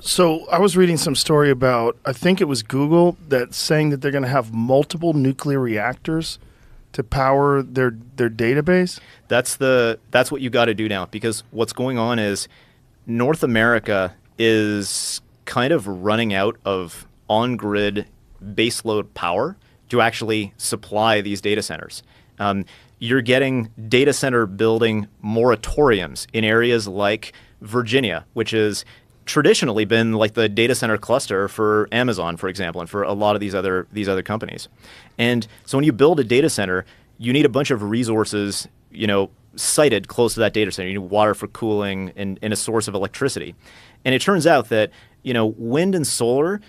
So I was reading some story about, I think it was Google, that's saying that they're going to have multiple nuclear reactors to power their database. That's what you got to do now, because what's going on is North America is kind of running out of on-grid baseload power to actually supply these data centers. You're getting data center building moratoriums in areas like Virginia, which has traditionally been like the data center cluster for Amazon, for example, and for a lot of these other companies. And so when you build a data center, you need a bunch of resources, sited close to that data center. You need water for cooling and a source of electricity. And it turns out that, wind and solar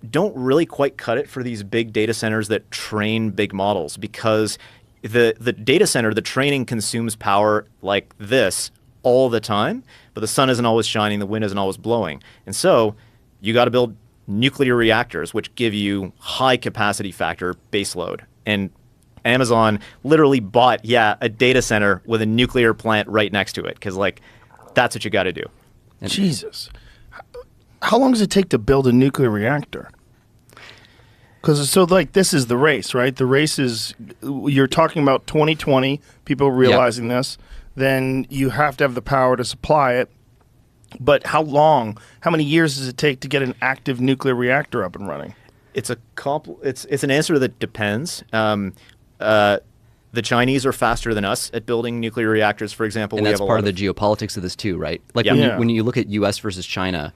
don't really quite cut it for these big data centers that train big models, because the data center, the training consumes power like this all the time, but the sun isn't always shining, the wind isn't always blowing. And so you got to build nuclear reactors, which give you high capacity factor baseload. And Amazon literally bought, a data center with a nuclear plant right next to it, because that's what you got to do. Jesus. How long does it take to build a nuclear reactor? Because this is the race, right? The race is, you're talking about 2020, people realizing this. Then you have to have the power to supply it. But how many years does it take to get an active nuclear reactor up and running? It's an answer that depends. The Chinese are faster than us at building nuclear reactors, for example. And that's part of the geopolitics of this too, right? When you look at U.S. versus China,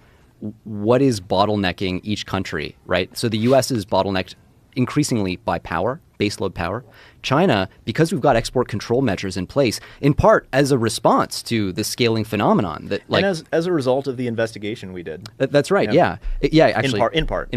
what is bottlenecking each country, right? So the U.S. is bottlenecked increasingly by power, baseload power. China, because we've got export control measures in place, in part as a response to the scaling phenomenon that, and as a result of the investigation we did. That's right. Yeah. Actually, in part.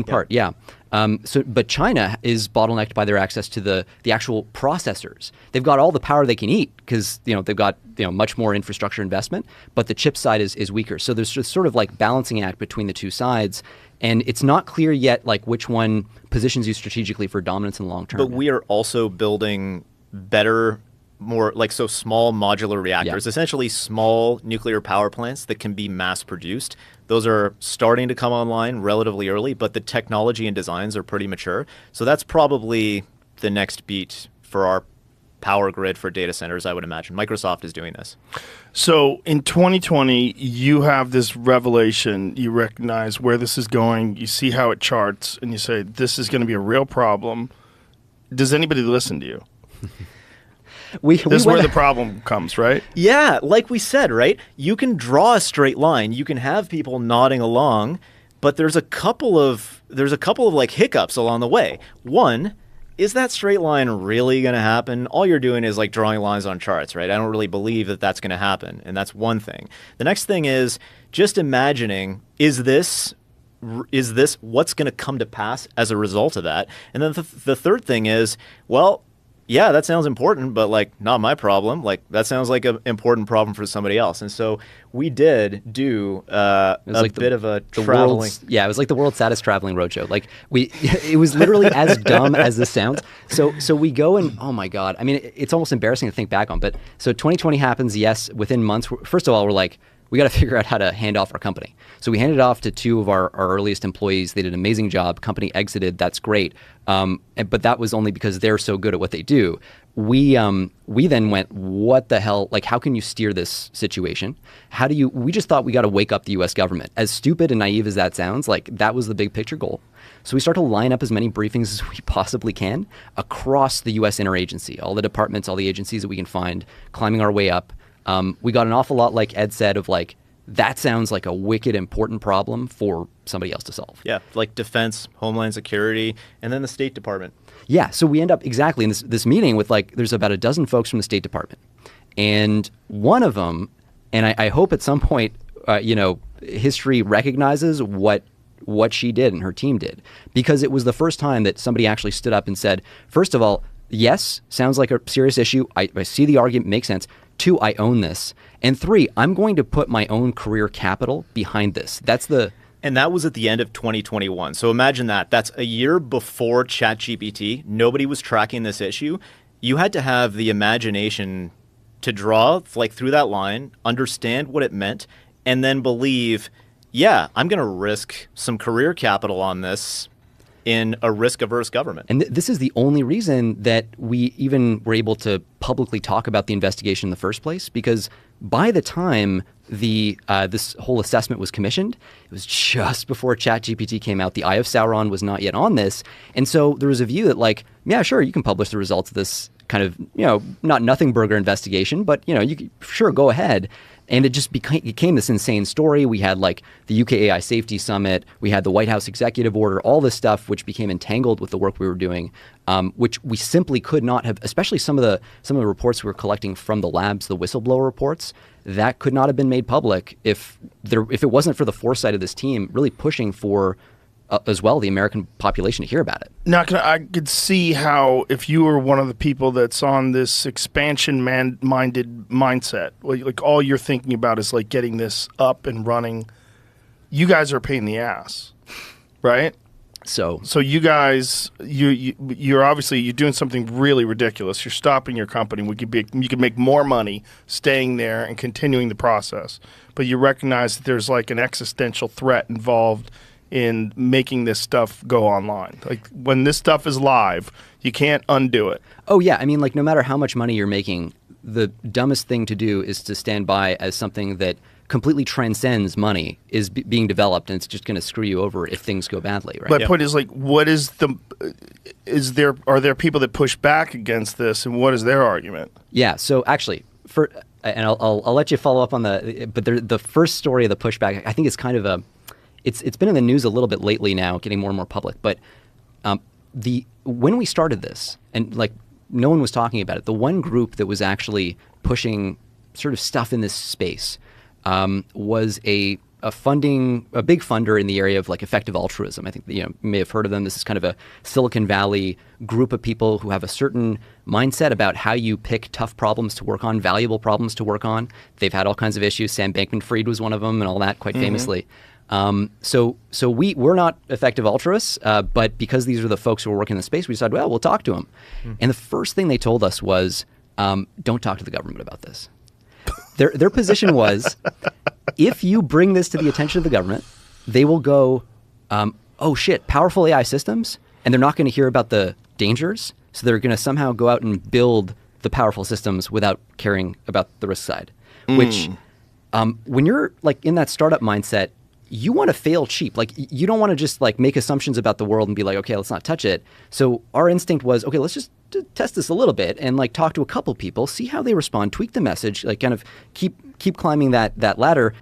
But China is bottlenecked by their access to the actual processors. They've got all the power they can eat because they've got much more infrastructure investment, but the chip side is weaker. So there's just sort of balancing act between the two sides. And it's not clear yet which one positions you strategically for dominance in the long term. But we are also building better, more small modular reactors, essentially small nuclear power plants that can be mass produced. Those are starting to come online relatively early, but the technology and designs are pretty mature. So that's probably the next beat for our power grid for data centers, I would imagine. Microsoft is doing this. So in 2020, you have this revelation. You recognize where this is going. You see how it charts, and you say, this is going to be a real problem. Does anybody listen to you? This is where the problem comes, right? Yeah, like we said, right? You can draw a straight line. You can have people nodding along, but there's a couple of hiccups along the way. One, is that straight line really going to happen? All you're doing is drawing lines on charts, right? I don't really believe that that's going to happen, and that's one thing. The next thing is just imagining, is this what's going to come to pass as a result of that? And then the third thing is, well, yeah, that sounds important, but not my problem. That sounds like an important problem for somebody else. And so we did do a bit of a traveling. It was like the world's saddest traveling roadshow. It was literally as dumb as this sounds. So we go and, oh my God, I mean, it's almost embarrassing to think back on. But so 2020 happens, yes, within months. First of all, we're we got to figure out how to hand off our company. So we handed it off to two of our earliest employees. They did an amazing job. Company exited. That's great. But that was only because they're so good at what they do. We then went, what the hell? How can you steer this situation? We just thought we got to wake up the U.S. government. As stupid and naive as that sounds, that was the big picture goal. So we start to line up as many briefings as we possibly can across the U.S. interagency, all the departments, all the agencies that we can find, climbing our way up. We got an awful lot, like Ed said, of that sounds like a wicked important problem for somebody else to solve. Yeah, defense, Homeland Security, and then the State Department. Yeah, so we end up exactly in this meeting with there's about a dozen folks from the State Department. And one of them, and I hope at some point, history recognizes what she did and her team did, because it was the first time that somebody actually stood up and said, first of all, yes, sounds like a serious issue. I see the argument, makes sense. 2, I own this. And 3, I'm going to put my own career capital behind this. And that was at the end of 2021. So imagine that. That's a year before ChatGPT. Nobody was tracking this issue. You had to have the imagination to draw through that line, understand what it meant, and then believe yeah, I'm going to risk some career capital on this in a risk-averse government. And this is the only reason that we even were able to publicly talk about the investigation in the first place, because by the time this whole assessment was commissioned, it was just before ChatGPT came out. The Eye of Sauron was not yet on this. And so there was a view that, like, yeah, sure, you can publish the results of this kind of, not nothing burger investigation, but, you could, sure, go ahead. And it just became this insane story. We had like the UK AI Safety Summit. We had the White House executive order, all this stuff, which became entangled with the work we were doing, which we simply could not have, especially some of the reports we were collecting from the labs, the whistleblower reports, that could not have been made public if it wasn't for the foresight of this team really pushing for as well the American population to hear about it. Now, I could see how if you were one of the people that's on this expansion-minded mindset, like all you're thinking about is like getting this up and running, you guys are a pain in the ass, right? So you guys, you're obviously you're doing something really ridiculous. You're stopping your company. You could make more money staying there and continuing the process, but you recognize that there's like an existential threat involved in making this stuff go online. Like when this stuff is live, you can't undo it. Oh yeah, I mean, like no matter how much money you're making, the dumbest thing to do is to stand by as something that completely transcends money is being developed, and it's just going to screw you over if things go badly, right? My point is like, are there people that push back against this, and what is their argument? Yeah, so actually, and I'll let you follow up on but the first story of the pushback, I think is kind of it's been in the news a little bit lately now, getting more and more public. But when we started this, and like no one was talking about it, the one group that was actually pushing sort of stuff in this space was a big funder in the area of like effective altruism. I think you may have heard of them. This is kind of a Silicon Valley group of people who have a certain mindset about how you pick tough problems to work on, valuable problems to work on. They've had all kinds of issues. Sam Bankman-Fried was one of them, and all that, quite famously. So we're not effective altruists, but because these are the folks who are working in the space, we decided, well, we'll talk to them. And the first thing they told us was, don't talk to the government about this. Their position was, if you bring this to the attention of the government, they will go, oh shit, powerful AI systems, and they're not going to hear about the dangers, so they're going to somehow go out and build the powerful systems without caring about the risk side. Which, when you're like in that startup mindset, you want to fail cheap. Like you don't want to just like make assumptions about the world and be like, okay, let's not touch it. So our instinct was, okay, let's just test this a little bit and like talk to a couple people, see how they respond, tweak the message, like kind of keep climbing that ladder.